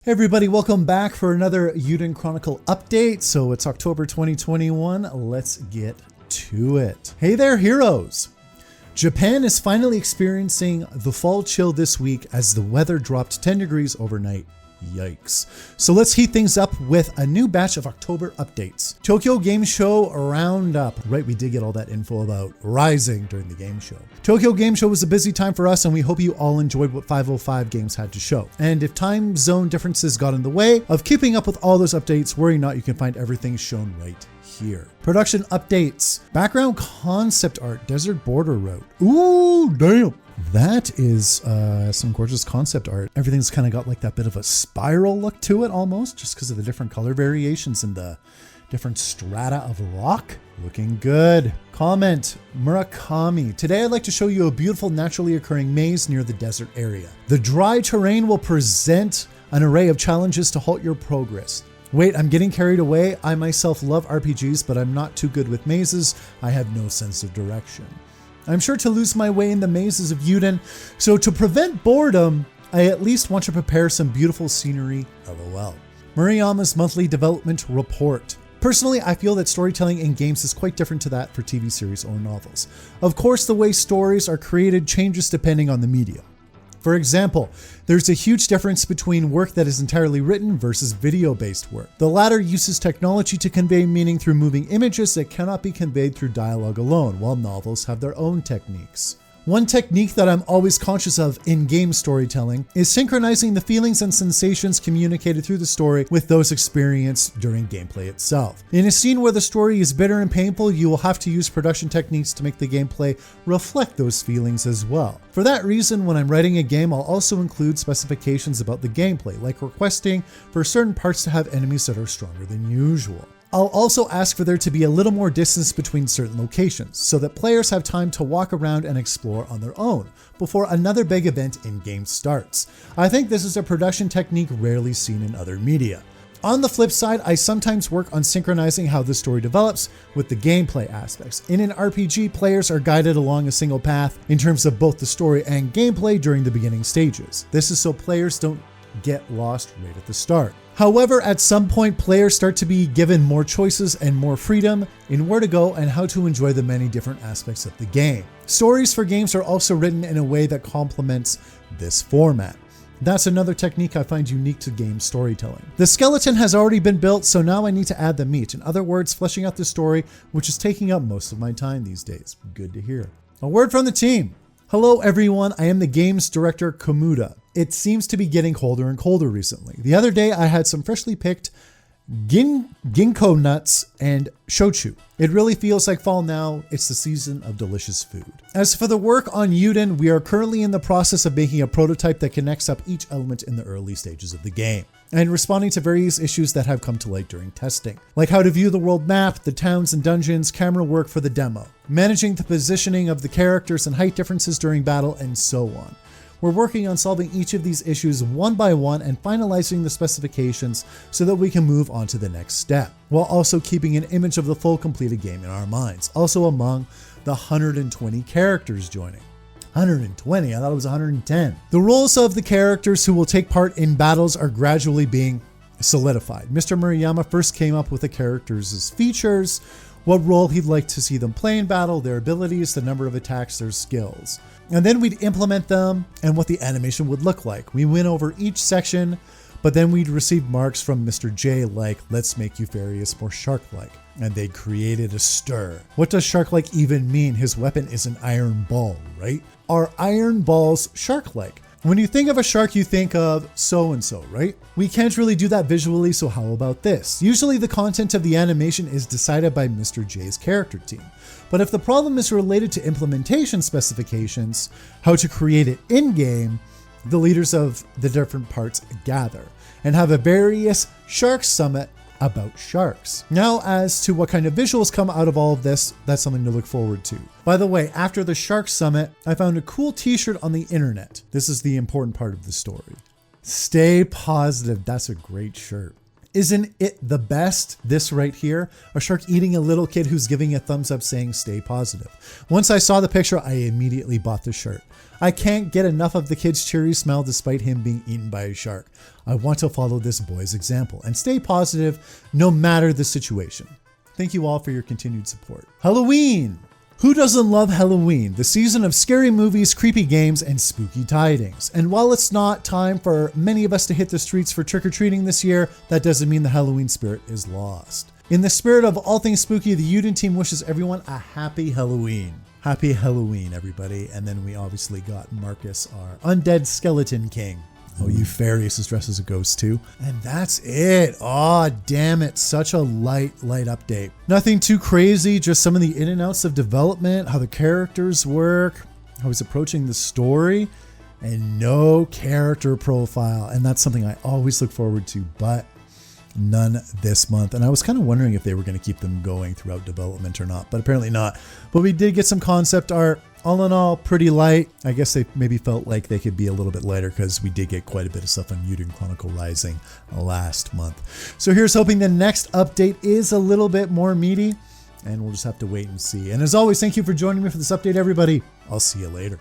Hey everybody, welcome back for another Eiyuden Chronicle update. So it's October 2021. Let's get to it. Hey there, heroes. Japan is finally experiencing the fall chill this week as the weather dropped 10 degrees overnight. Yikes. So let's heat things up with a new batch of October updates. Tokyo Game Show Roundup. Right, we did get all that info about Rising during the game show. Tokyo Game Show was a busy time for us, and we hope you all enjoyed what 505 games had to show. And if time zone differences got in the way of keeping up with all those updates, worry not, you can find everything shown right here. Production updates. Background concept art, Desert Border Road. Ooh, damn. That is some gorgeous concept art. Everything's kind of got like that bit of a spiral look to it almost, just because of the different color variations and the different strata of rock. Looking good. Comment, Murakami. Today I'd like to show you a beautiful naturally occurring maze near the desert area. The dry terrain will present an array of challenges to halt your progress. Wait, I'm getting carried away. I myself love RPGs, but I'm not too good with mazes. I have no sense of direction. I'm sure to lose my way in the mazes of Eiyuden, so to prevent boredom, I at least want to prepare some beautiful scenery, LOL. Murayama's monthly development report. Personally, I feel that storytelling in games is quite different to that for TV series or novels. Of course, the way stories are created changes depending on the medium. For example, there's a huge difference between work that is entirely written versus video-based work. The latter uses technology to convey meaning through moving images that cannot be conveyed through dialogue alone, while novels have their own techniques. One technique that I'm always conscious of in game storytelling is synchronizing the feelings and sensations communicated through the story with those experienced during gameplay itself. In a scene where the story is bitter and painful, you will have to use production techniques to make the gameplay reflect those feelings as well. For that reason, when I'm writing a game, I'll also include specifications about the gameplay, like requesting for certain parts to have enemies that are stronger than usual. I'll also ask for there to be a little more distance between certain locations, so that players have time to walk around and explore on their own before another big event in-game starts. I think this is a production technique rarely seen in other media. On the flip side, I sometimes work on synchronizing how the story develops with the gameplay aspects. In an RPG, players are guided along a single path in terms of both the story and gameplay during the beginning stages. This is so players don't get lost right at the start. However, at some point, players start to be given more choices and more freedom in where to go and how to enjoy the many different aspects of the game. Stories for games are also written in a way that complements this format. That's another technique I find unique to game storytelling. The skeleton has already been built, so now I need to add the meat. In other words, fleshing out the story, which is taking up most of my time these days. Good to hear. A word from the team. Hello everyone, I am the games director Komuda. It seems to be getting colder and colder recently. The other day I had some freshly picked ginkgo nuts and shochu. It really feels like fall now. It's the season of delicious food. As for the work on Eiyuden, we are currently in the process of making a prototype that connects up each element in the early stages of the game, and responding to various issues that have come to light during testing, like how to view the world map, the towns and dungeons, camera work for the demo, managing the positioning of the characters and height differences during battle, and so on. We're working on solving each of these issues one by one and finalizing the specifications so that we can move on to the next step, while also keeping an image of the full completed game in our minds, also among the 120 characters joining. 120, I thought it was 110. The roles of the characters who will take part in battles are gradually being solidified. Mr. Murayama first came up with the characters' features, what role he'd like to see them play in battle, their abilities, the number of attacks, their skills. And then we'd implement them and what the animation would look like. We went over each section, but then we'd receive marks from Mr. J like, let's make Eupharius more shark-like. And they created a stir. What does shark-like even mean? His weapon is an iron ball, right? Are iron balls shark-like? When you think of a shark, you think of so-and-so, right? We can't really do that visually, so how about this? Usually the content of the animation is decided by Mr. J's character team. But if the problem is related to implementation specifications, how to create it in-game, the leaders of the different parts gather and have a various shark summit about sharks. Now, as to what kind of visuals come out of all of this, that's something to look forward to. By the way, after the Shark Summit, I found a cool t-shirt on the internet. This is the important part of the story. Stay positive. That's a great shirt. Isn't it the best? This right here, a shark eating a little kid who's giving a thumbs up saying stay positive. Once I saw the picture, I immediately bought the shirt. I can't get enough of the kid's cheery smile despite him being eaten by a shark. I want to follow this boy's example and stay positive no matter the situation. Thank you all for your continued support. Halloween! Who doesn't love Halloween, the season of scary movies, creepy games, and spooky tidings? And while it's not time for many of us to hit the streets for trick-or-treating this year, that doesn't mean the Halloween spirit is lost. In the spirit of all things spooky, the Eiyuden team wishes everyone a happy Halloween. Happy Halloween, everybody. And then we obviously got Marcus, our undead skeleton king. Oh, Eupharius is dressed as a ghost too. And that's it. Oh, damn it. Such a light update. Nothing too crazy, just some of the in and outs of development, how the characters work, how he's approaching the story, and no character profile. And that's something I always look forward to, but none this month. And I was kind of wondering if they were going to keep them going throughout development or not, but apparently not. But we did get some concept art. All in all, pretty light. I guess they maybe felt like they could be a little bit lighter because we did get quite a bit of stuff on Eiyuden Chronicle Rising last month. So here's hoping the next update is a little bit more meaty, and we'll just have to wait and see. And as always, thank you for joining me for this update, everybody. I'll see you later.